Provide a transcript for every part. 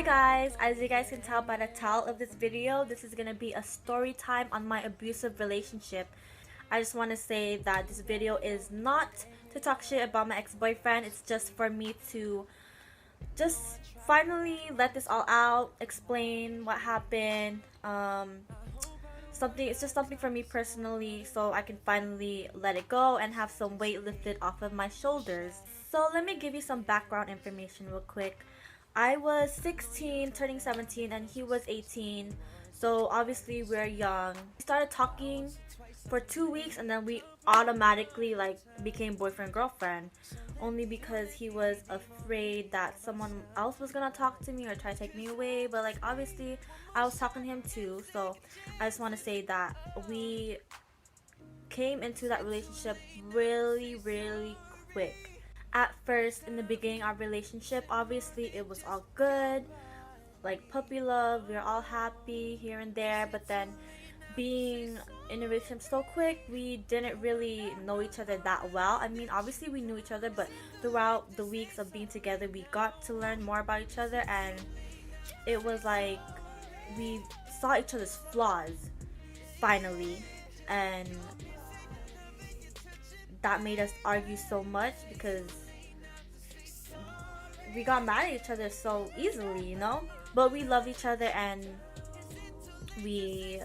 Hi guys, as you guys can tell by the title of this video, this is gonna be a story time on my abusive relationship. I just want to say that this video is not to talk shit about my ex-boyfriend. It's just for me to just finally let this all out, explain what happened. It's just something for me personally, so I can finally let it go and have some weight lifted off of my shoulders. So let me give you some background information real quick. I was 16 turning 17 and he was 18, so obviously we're young. We started talking for 2 weeks and then we automatically became boyfriend girlfriend, only because he was afraid that someone else was gonna talk to me or try to take me away. But obviously I was talking to him too, so I just want to say that we came into that relationship really quick. At first, in the beginning of our relationship, obviously it was all good, like puppy love, we were all happy here and there. But then being in a relationship so quick, we didn't really know each other that well. I mean, obviously we knew each other, but throughout the weeks of being together, we got to learn more about each other, and it was like we saw each other's flaws finally, and that made us argue so much because we got mad at each other so easily, you know? But we love each other and we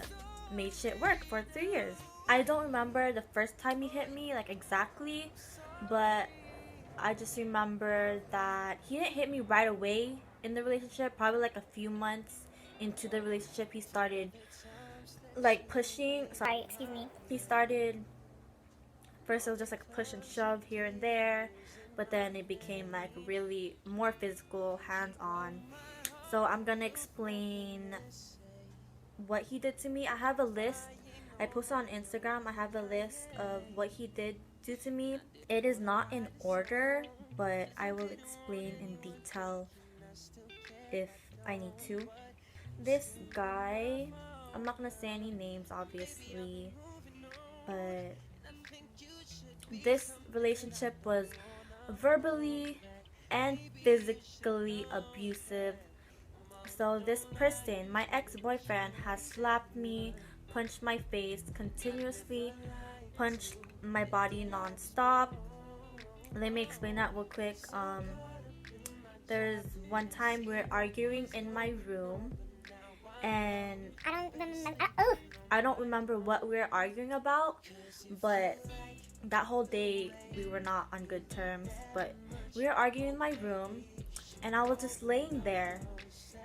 made shit work for 3 years. I don't remember the first time he hit me, exactly, but I just remember that he didn't hit me right away in the relationship. Probably a few months into the relationship, he started pushing. Sorry, excuse me. He started, first it was just push and shove here and there, but then it became really more physical, hands-on. So I'm gonna explain what he did to me. I have a list I posted on Instagram. I have a list of what he did do to me. It is not in order, but I will explain in detail if I need to. This guy, I'm not gonna say any names obviously, but this relationship was verbally and physically abusive. So this person, my ex-boyfriend, has slapped me, punched my face continuously, punched my body non-stop. Let me explain that real quick. There's one time we're arguing in my room, and I don't remember what we were arguing about, but that whole day we were not on good terms. But we were arguing in my room, and I was just laying there,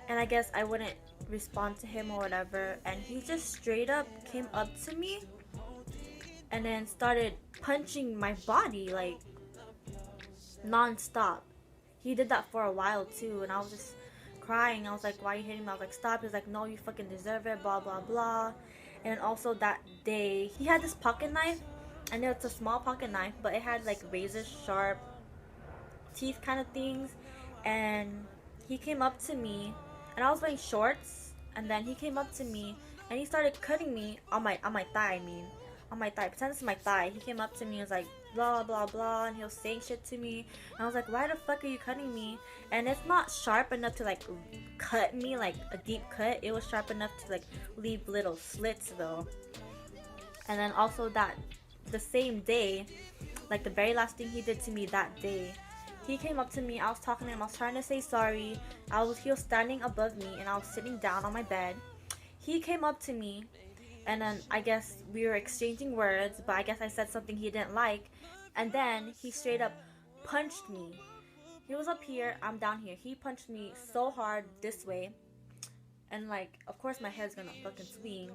and I guess I wouldn't respond to him or whatever, and he just straight up came up to me and then started punching my body non-stop. He did that for a while too, and I was just crying. I was like, why are you hitting me? I was like, stop. He was like, no, you fucking deserve it, blah blah blah. And also that day he had this pocket knife. I know it's a small pocket knife, but it had razor sharp teeth kind of things. And he came up to me, and I was wearing shorts, and then he came up to me and he started cutting me on my thigh. On my thigh, pretend it's my thigh. He came up to me and was like, blah blah blah, and he was saying shit to me, and I was like, why the fuck are you cutting me? And it's not sharp enough to cut me a deep cut. It was sharp enough to leave little slits though. And then also that the same day, the very last thing he did to me that day, he came up to me. I was talking to him, I was trying to say sorry. He was standing above me and I was sitting down on my bed. He came up to me, and then I guess we were exchanging words, but I guess I said something he didn't like, and then he straight up punched me. He was up here, I'm down here. He punched me so hard this way, and of course my head's gonna fucking swing.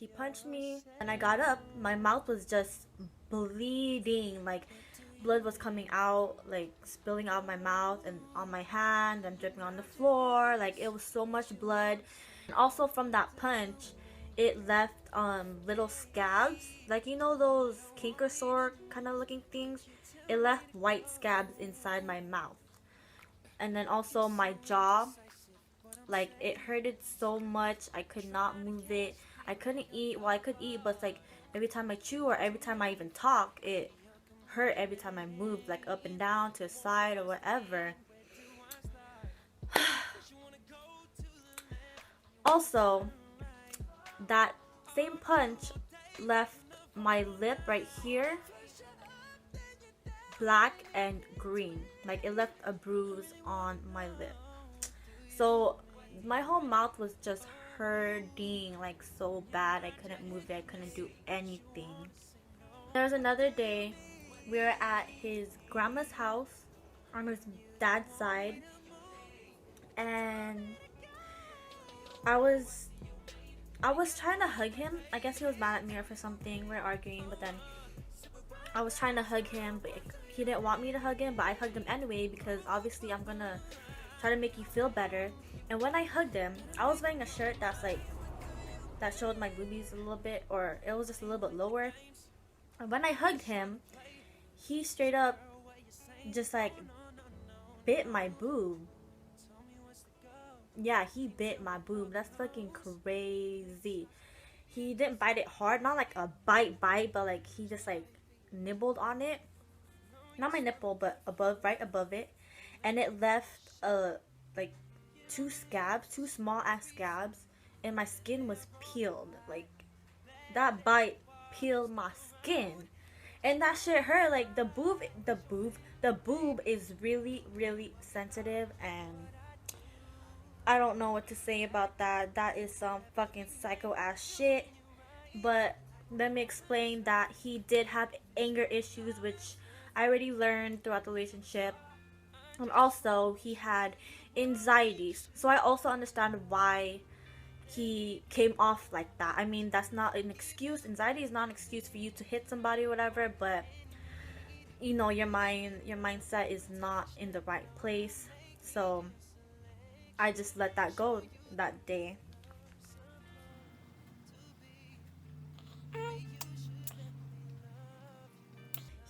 He punched me and I got up. My mouth was just bleeding, blood was coming out, spilling out of my mouth and on my hand and dripping on the floor. It was so much blood. And also from that punch, it left little scabs, you know those canker sore kind of looking things. It left white scabs inside my mouth, and then also my jaw, it hurted so much. I could not move it. I couldn't eat. Well, I could eat, but every time I chew or every time I even talk, it hurt every time I moved, up and down to the side or whatever. Also, that same punch left my lip right here black and green. Like, it left a bruise on my lip. So my whole mouth was just hurting like so bad. I couldn't move it. I couldn't do anything. There was another day we were at his grandma's house on his dad's side, and I was trying to hug him. I guess he was mad at me or for something. We were arguing, but then I was trying to hug him, but he didn't want me to hug him, but I hugged him anyway because obviously I'm gonna try to make you feel better. And when I hugged him, I was wearing a shirt that's like, that showed my boobies a little bit, or it was just a little bit lower. And when I hugged him, he straight up just like bit my boob. Yeah, he bit my boob. That's fucking crazy. He didn't bite it hard, not like a bite, but like he just like nibbled on it. Not my nipple, but above, right above it. And it left like two small ass scabs, and my skin was peeled. Like, that bite peeled my skin, and that shit hurt. Like, the boob is really, really sensitive, and I don't know what to say about that. That is some fucking psycho ass shit. But let me explain that he did have anger issues, which I already learned throughout the relationship. And also, he had anxieties. So I also understand why he came off like that. I mean, that's not an excuse. Anxiety is not an excuse for you to hit somebody or whatever, but you know, your mindset is not in the right place. So I just let that go that day.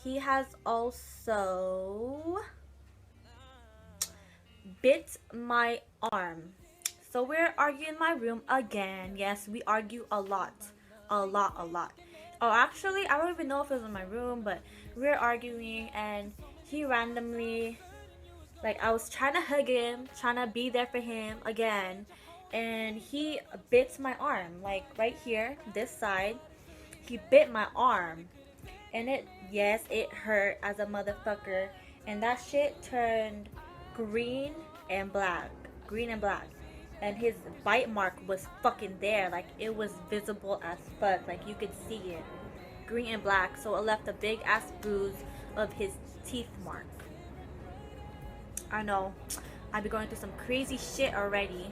He has also bit my arm. So we're arguing in my room again. Yes, we argue a lot. A lot. Oh, actually, I don't even know if it was in my room, but we were arguing, and he randomly, like, I was trying to hug him, trying to be there for him again, and he bit my arm, like, right here, this side. He bit my arm, and it hurt as a motherfucker, and that shit turned green and black. And his bite mark was fucking there. Like, it was visible as fuck. Like, you could see it. Green and black. So it left a big ass bruise of his teeth mark. I know. I've been going through some crazy shit already.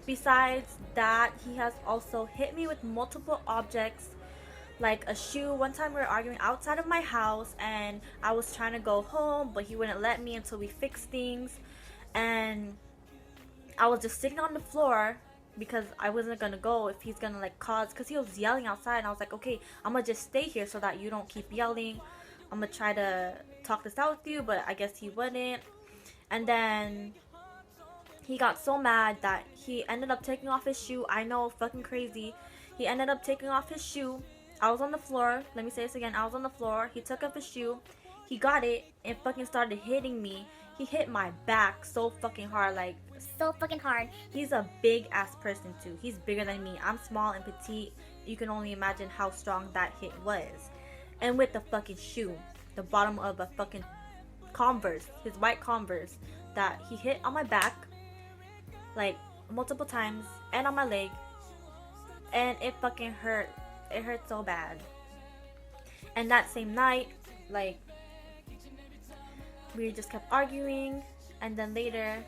Besides that, he has also hit me with multiple objects, like a shoe. One time we were arguing outside of my house, and I was trying to go home, but he wouldn't let me until we fixed things. And I was just sitting on the floor because I wasn't gonna go if he's gonna like cause, because he was yelling outside, and I was like, okay, I'm gonna just stay here so that you don't keep yelling. I'm gonna try to talk this out with you, but I guess he wouldn't. And then he got so mad that he ended up taking off his shoe. I know, fucking crazy. He ended up taking off his shoe. I was on the floor. Let me say this again. I was on the floor. He took off his shoe. He got it and fucking started hitting me. He hit my back so fucking hard. Like, so fucking hard. He's a big ass person too. He's bigger than me. I'm small and petite. You can only imagine how strong that hit was. And with the fucking shoe, the bottom of a fucking Converse, his white Converse, that he hit on my back like multiple times and on my leg, and it fucking hurt. It hurt so bad. And that same night, like, we just kept arguing, and then later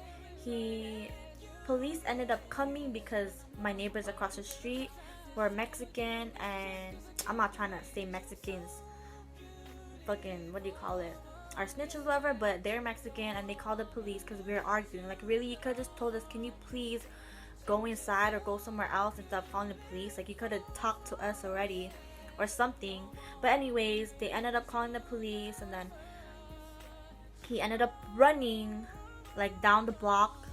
police ended up coming because my neighbors across the street were Mexican, and I'm not trying to say Mexicans fucking, what do you call it, are snitches, whatever, but they're Mexican, and they called the police because we were arguing. Like, really, you could have just told us, can you please go inside or go somewhere else instead of calling the police? Like, you could have talked to us already or something. But anyways, they ended up calling the police, and then he ended up running like down the block.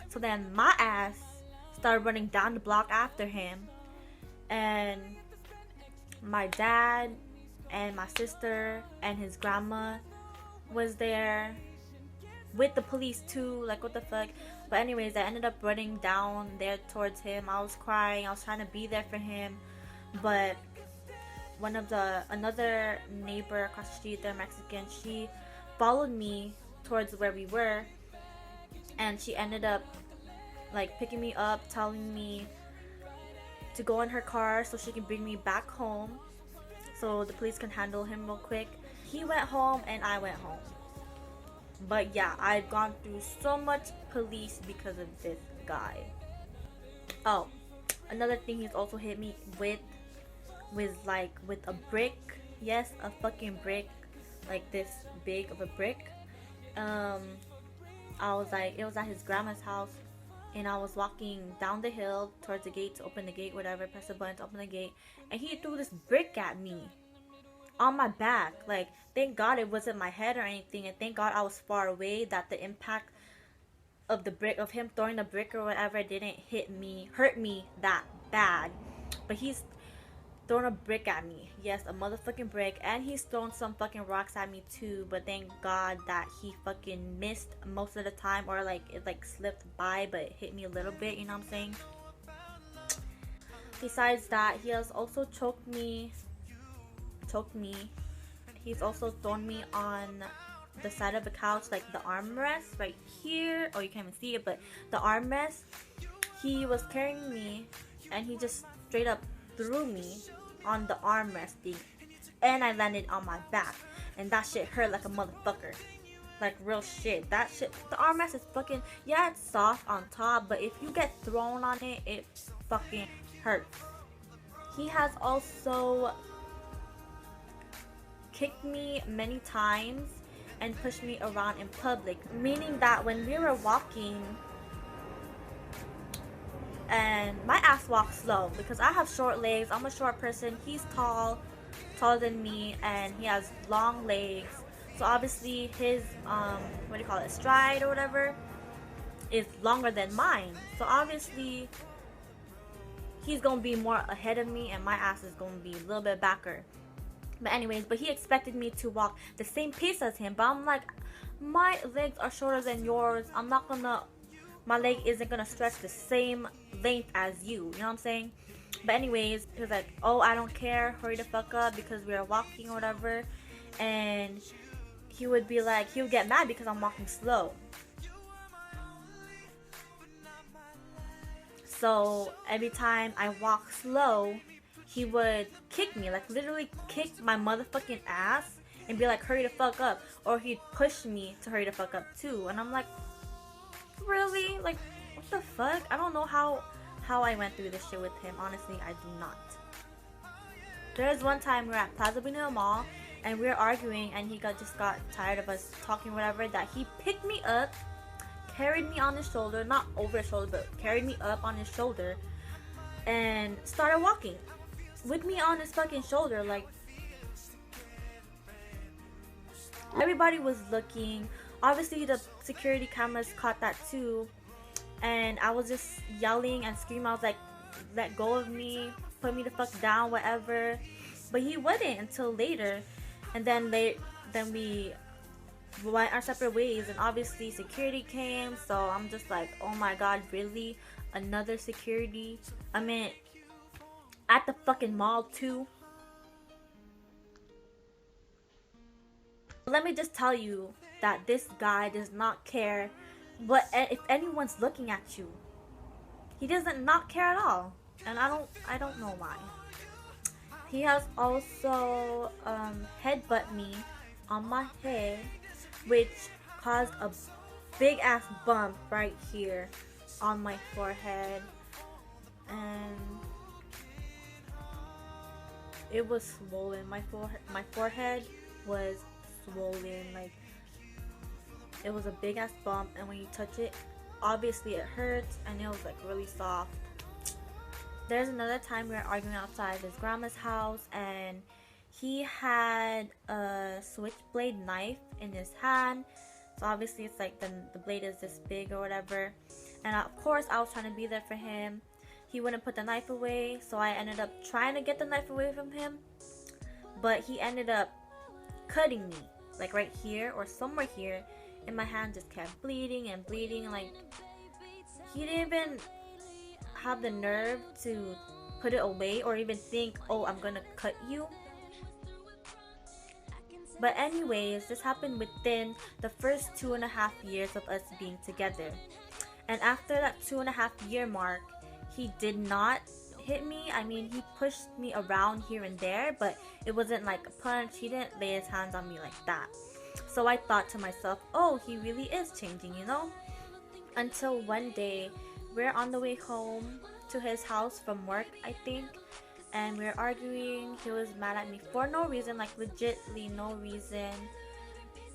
So then my ass started running down the block after him, and my dad and my sister and his grandma was there with the police too. Like, what the fuck. But anyways, I ended up running down there towards him. I was crying. I was trying to be there for him. But another neighbor across the street, they're Mexican, she followed me towards where we were. And she ended up like picking me up, telling me to go in her car so she can bring me back home so the police can handle him real quick. He went home and I went home. But yeah, I've gone through so much police because of this guy. Oh, another thing he's also hit me with a brick. Yes, a fucking brick, like this big of a brick. It was at his grandma's house, and I was walking down the hill towards the gate to open the gate, whatever, press the button to open the gate, and he threw this brick at me on my back. Like, thank God it wasn't my head or anything, and thank God I was far away, that the impact of the brick, of him throwing the brick or whatever, didn't hurt me that bad. But he's thrown a brick at me. Yes, a motherfucking brick. And he's thrown some fucking rocks at me too. But thank God that he fucking missed most of the time. Or like it like slipped by, but it hit me a little bit. You know what I'm saying? Besides that, he has also choked me. He's also thrown me on the side of the couch, like the armrest right here. Oh, you can't even see it, but the armrest. He was carrying me and he just straight up threw me on the armrest thing, and I landed on my back, and that shit hurt like a motherfucker. Like real shit. That shit, the armrest is fucking, yeah, it's soft on top, but if you get thrown on it, it fucking hurts. He has also kicked me many times and pushed me around in public, meaning that when we were walking, and my ass walks slow because I have short legs. I'm a short person. He's taller than me, and he has long legs. So obviously his stride or whatever is longer than mine. So obviously he's gonna be more ahead of me, and my ass is gonna be a little bit backer. But anyways, he expected me to walk the same pace as him, but I'm like, my legs are shorter than yours. My leg isn't gonna stretch the same length as you. You know what I'm saying? But anyways, he was like, oh, I don't care, hurry the fuck up, because we are walking or whatever. And he would get mad because I'm walking slow. So every time I walk slow, he would kick me, like literally kick my motherfucking ass and be like, hurry the fuck up. Or he'd push me to hurry the fuck up too. And I'm like, really? Like, what the fuck? I don't know how I went through this shit with him. Honestly, I do not. There's one time we were at Plaza Bonita Mall and we were arguing, and he just got tired of us talking whatever, that he picked me up, carried me on his shoulder, not over his shoulder, but carried me up on his shoulder and started walking with me on his fucking shoulder. Like, everybody was looking. Obviously the security cameras caught that too, and I was just yelling and screaming. I was like, let go of me, put me the fuck down, whatever. But he wouldn't until later, and then we went our separate ways, and obviously security came. So I'm just like, oh my god, really? Another security? I mean, at the fucking mall too? Let me just tell you that this guy does not care if anyone's looking at you. He doesn't not care at all, and I don't know why. He has also headbutt me on my head, which caused a big ass bump right here on my forehead, and it was swollen. My forehead was swollen. Like, it was a big ass bump, and when you touch it, obviously it hurts, and it was like really soft. There's another time we were arguing outside his grandma's house, and he had a switchblade knife in his hand. So obviously it's like the blade is this big or whatever, and of course I was trying to be there for him. He wouldn't put the knife away, so I ended up trying to get the knife away from him, but he ended up cutting me, like right here or somewhere here, and my hand just kept bleeding and bleeding. Like, he didn't even have the nerve to put it away or even think, oh, I'm gonna cut you. But anyways, this happened within the first 2.5 years of us being together. And after that 2.5 year mark, he did not hit me. I mean, he pushed me around here and there, but it wasn't like a punch. He didn't lay his hands on me like that. So I thought to myself, oh, he really is changing, you know? Until one day, we're on the way home to his house from work, I think. And we were arguing. He was mad at me for no reason, like legitly no reason.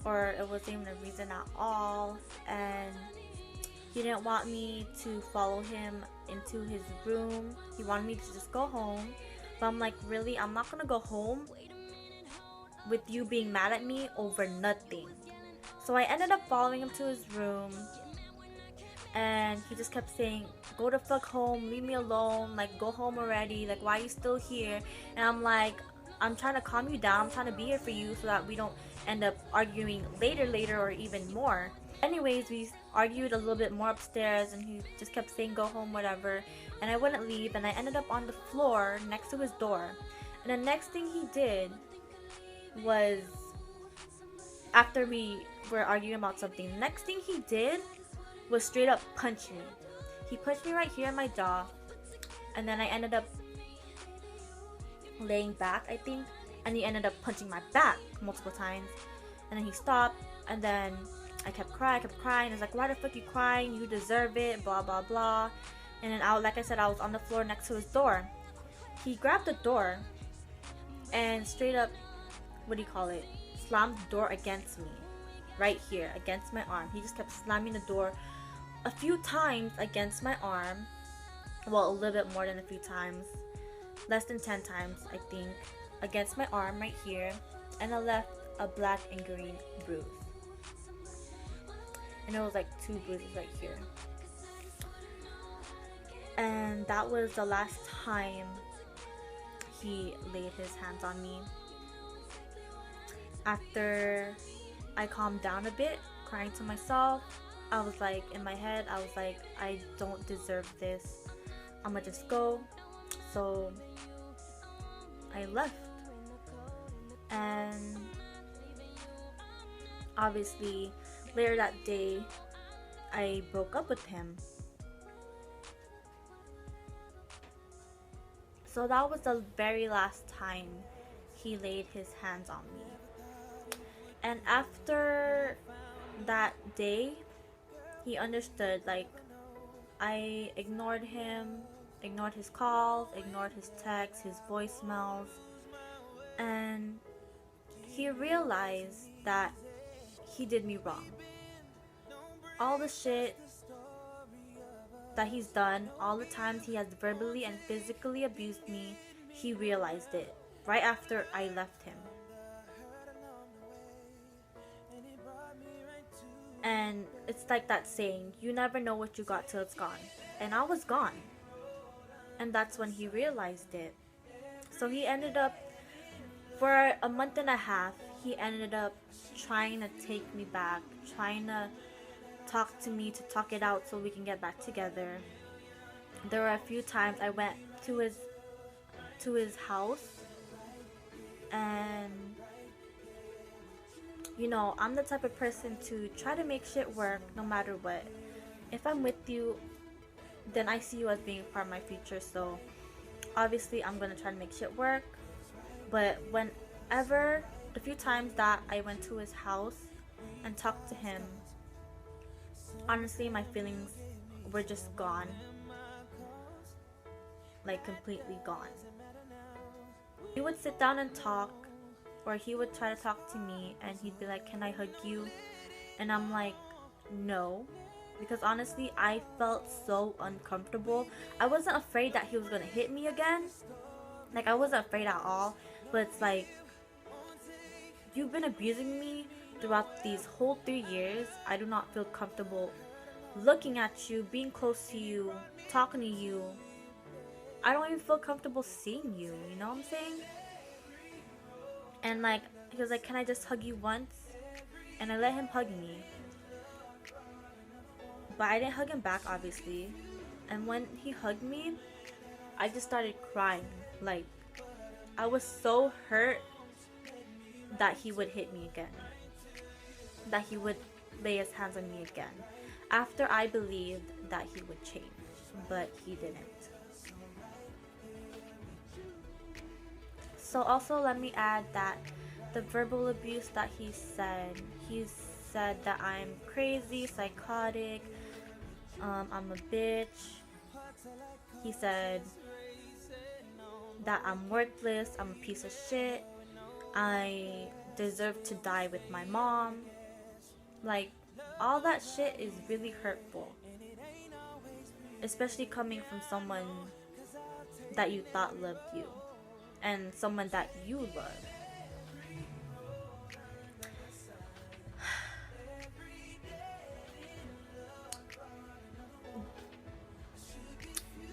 Or it wasn't even a reason at all. And he didn't want me to follow him into his room. He wanted me to just go home. But I'm like, really? I'm not gonna go home with you being mad at me over nothing. So I ended up following him to his room. And he just kept saying, go the fuck home, leave me alone, like go home already, like why are you still here? And I'm like, I'm trying to calm you down, I'm trying to be here for you so that we don't end up arguing later or even more. Anyways, we argued a little bit more upstairs and he just kept saying go home, whatever, and I wouldn't leave, and I ended up on the floor next to his door. And the next thing he did was, after we were arguing about something, the next thing he did was straight up punch me. He punched me right here in my jaw, and then I ended up laying back, I think, and he ended up punching my back multiple times. And then he stopped, and then I kept crying. I was like, why the fuck you crying? You deserve it, blah blah blah. And then like I said, I was on the floor next to his door. He grabbed the door and straight up, what do you call it, slammed the door against me, right here against my arm. He just kept slamming the door a few times against my arm. Well, a little bit more than a few times, less than 10 times I think, against my arm right here. And I left a black and green bruise, and it was like 2 bruises right here. And that was the last time he laid his hands on me. After I calmed down a bit, crying to myself, I was like, in my head, I was like, I don't deserve this. I'm gonna just go. So I left. And obviously, later that day, I broke up with him. So that was the very last time he laid his hands on me. And after that day, he understood, like, I ignored him, ignored his calls, ignored his texts, his voicemails, and he realized that he did me wrong. All the shit that he's done, all the times he has verbally and physically abused me, he realized it right after I left him. And it's like that saying, you never know what you got till it's gone. And I was gone. And that's when he realized it. So he ended up, for a month and a half, he ended up trying to take me back, trying to talk to me, to talk it out so we can get back together. There were a few times I went to his house, and you know, I'm the type of person to try to make shit work no matter what. If I'm with you, then I see you as being part of my future, so obviously I'm gonna try to make shit work. But whenever, the few times that I went to his house and talked to him, honestly my feelings were just gone. Like completely gone. He would sit down and talk, or he would try to talk to me and he'd be like, can I hug you? And I'm like, no. Because honestly, I felt so uncomfortable. I wasn't afraid that he was gonna hit me again. Like, I wasn't afraid at all. But it's like, you've been abusing me throughout these whole 3 years. I do not feel comfortable looking at you, being close to you, talking to you. I don't even feel comfortable seeing you, you know what I'm saying? And like, he was like, can I just hug you once? And I let him hug me. But I didn't hug him back, obviously. And when he hugged me, I just started crying. Like, I was so hurt that he would hit me again, that he would lay his hands on me again, after I believed that he would change, but he didn't. So also let me add that the verbal abuse that he said that I'm crazy, psychotic, I'm a bitch. He said that I'm worthless, I'm a piece of shit, I deserve to die with my mom. Like, all that shit is really hurtful, especially coming from someone that you thought loved you and someone that you love.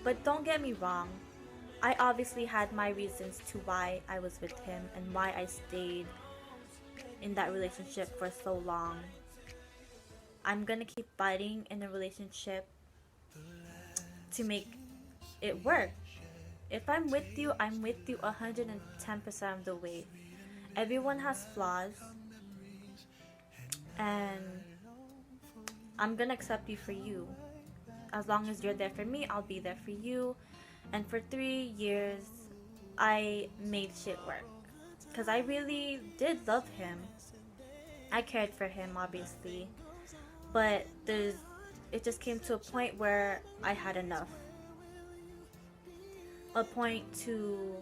But don't get me wrong, I obviously had my reasons to why I was with him and why I stayed in that relationship for so long. I'm gonna keep fighting in a relationship to make it work. If I'm with you, I'm with you 110% of the way. Everyone has flaws, and I'm gonna accept you for you. As long as you're there for me, I'll be there for you. And for 3 years, I made shit work. Because I really did love him. I cared for him, obviously. But it just came to a point where I had enough. A point to...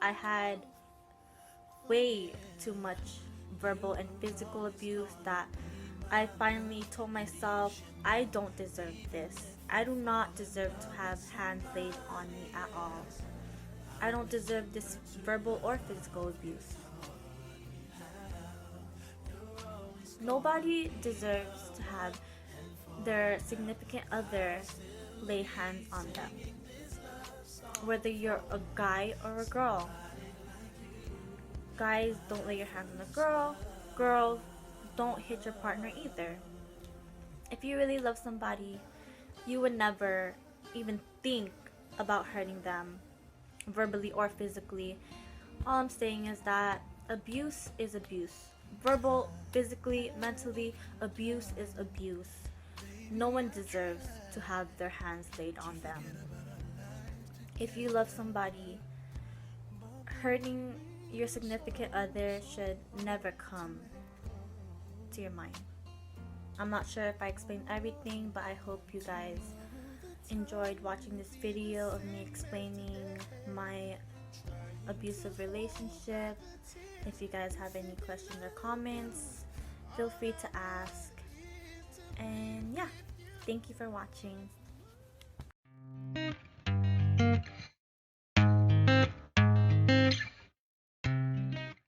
I had way too much verbal and physical abuse that I finally told myself, I don't deserve this. I do not deserve to have hands laid on me at all. I don't deserve this verbal or physical abuse. Nobody deserves to have their significant other lay hands on them. Whether you're a guy or a girl. Guys, don't lay your hands on a girl. Girls, don't hit your partner either. If you really love somebody, you would never even think about hurting them, verbally or physically. All I'm saying is that abuse is abuse. Verbal, physically, mentally, abuse is abuse. No one deserves to have their hands laid on them. If you love somebody, hurting your significant other should never come to your mind. I'm not sure if I explained everything, but I hope you guys enjoyed watching this video of me explaining my abusive relationship. If you guys have any questions or comments, feel free to ask. And yeah, thank you for watching.